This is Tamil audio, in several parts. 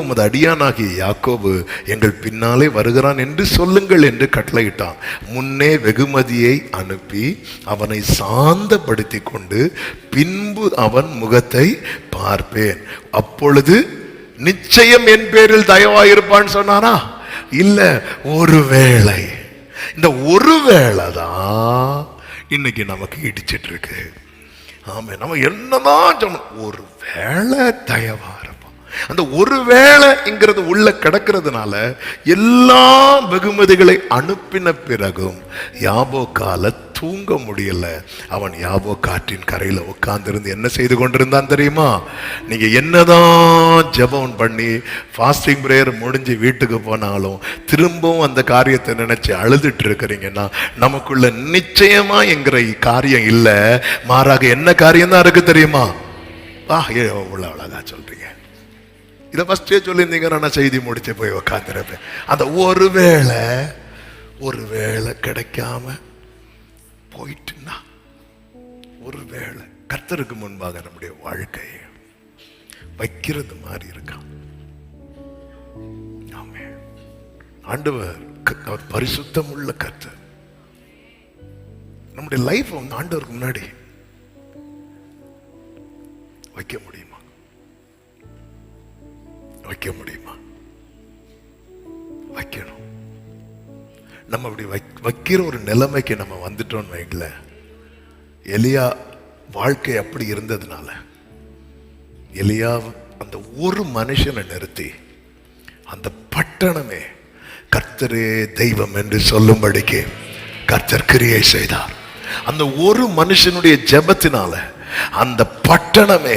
உமது அடியானாகிய யாக்கோபு எங்கள் பின்னாலே வருகிறான் என்று சொல்லுங்கள் என்று கட்டளையிட்டான். முன்னே வெகுமதியை அனுப்பி அவனை சாந்தப்படுத்தி கொண்டு பின்பு அவன் முகத்தை பார்ப்பேன், அப்பொழுது நிச்சயம் என் பேரில் தயவாயிருப்பான்னு சொன்னானா? இல்ல, ஒருவேளை. இந்த ஒருவேளை தான் இன்னைக்கு நமக்கு இடிச்சிட்டு இருக்கு. ஆமா, நம்ம என்னதான் சொன்னோம், ஒரு வேளை தயவா இருப்போம். அந்த ஒரு வேளைங்கிறது உள்ள கிடக்கிறதுனால எல்லா வெகுமதிகளை அனுப்பின பிறகும் யாபோக்கால தூங்க முடியல. அவன் யாபோக்காற்றின் கரையில உட்கார்ந்திருந்து என்ன செய்து கொண்டிருந்தான் தெரியுமா? நீங்க என்னதான் ஜெபம் பண்ணி ஃபாஸ்டிங் பிரேயர் முடிஞ்சு வீட்டுக்கு போனாலும் திரும்பவும் அந்த காரியத்தை நினைச்சு அழுதுட்டு இருக்கிறீங்கன்னா நமக்குள்ள நிச்சயமா என்கிற காரியம் இல்ல, மாறாக என்ன காரியம் தான் இருக்கு தெரியுமா? எவ்வளவு அழகா சொல்றீங்க. இதை ஃபர்ஸ்டே சொல்லியிருந்தீங்கன்னா நான் செய்தி முடிச்சு போய் உட்காந்துருப்பேன். அந்த ஒருவேளை கிடைக்காம போயிட்டுன்னா, ஒருவேளை கர்த்தருக்கு முன்பாக நம்முடைய வாழ்க்கையை வைக்கிறது மாதிரி இருக்கான். ஆண்டவர் அவர் பரிசுத்தம் உள்ள கர்த்தர். நம்முடைய லைஃப் வந்து ஆண்டவருக்கு முன்னாடி வைக்க முடியுமா? வைக்க முடியுமா? வைக்கணும். நம்ம அப்படி வைக்கிற ஒரு நிலைமைக்கு நம்ம வந்துட்டோம்னு வைக்கல. எலியா வாழ்க்கை அப்படி இருந்ததுனால எலியா அந்த ஒரு மனுஷனை நிறுத்தி அந்த பட்டணமே கர்த்தரே தெய்வம் என்று சொல்லும்படிக்கு கர்த்தர் கிரியை செய்தார். அந்த ஒரு மனுஷனுடைய ஜெபத்தினால அந்த பட்டணமே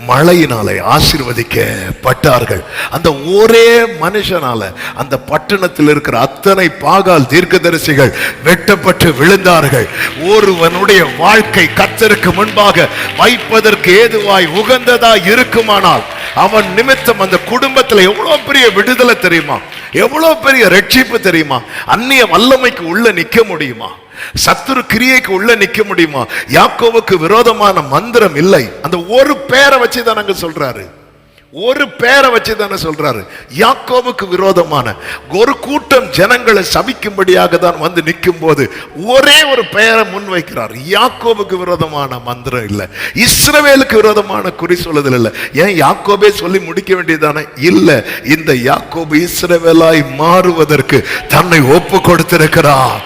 மழையினாலே ஆசீர்வதிக்கப்பட்டார்கள். அந்த ஒரே மனுஷனால அந்த பட்டணத்தில் இருக்கிற அத்தனை பாகால் தீர்க்கதரிசிகள் வெட்டப்பட்டு விழுந்தார்கள். ஒருவனுடைய வாழ்க்கை கர்த்தருக்கு முன்பாக வைப்பதற்கு ஏதுவாய் உகந்ததாய் இருக்குமானால் அவன் நிமித்தம் அந்த குடும்பத்தில் எவ்வளவு பெரிய விடுதலை தெரியுமா? எவ்வளவு பெரிய ரட்சிப்பு தெரியுமா? அந்நிய வல்லமைக்கு உள்ள நிக்க முடியுமா? சத்துரு கிரியைக்கு உள்ள நிக்க முடியுமா? யாக்கோவுக்கு விரோதமான மந்திரம் இல்லை. அந்த ஒரு பேரை வச்சுதான் அங்க சொல்றாரு. ஒரு பேரை வச்சுதானே சொல்றாரு. யாக்கோவுக்கு விரோதமான ஒரு கூட்டம் ஜனங்களை சபிக்கும்படியாக தான் வந்து நிற்கும் போது ஒரே ஒரு பெயரை முன்வைக்கிறார். யாக்கோவுக்கு விரோதமான மந்திரம் இல்லை, இஸ்ரவேலுக்கு விரோதமான குறி சொல்லுதல் இல்லை. ஏன் யாக்கோபே சொல்லி முடிக்க வேண்டியதானே? இல்ல, இந்த யாக்கோபு இஸ்ரவேலாய் மாறுவதற்கு தன்னை ஒப்பு கொடுத்திருக்கிறார்.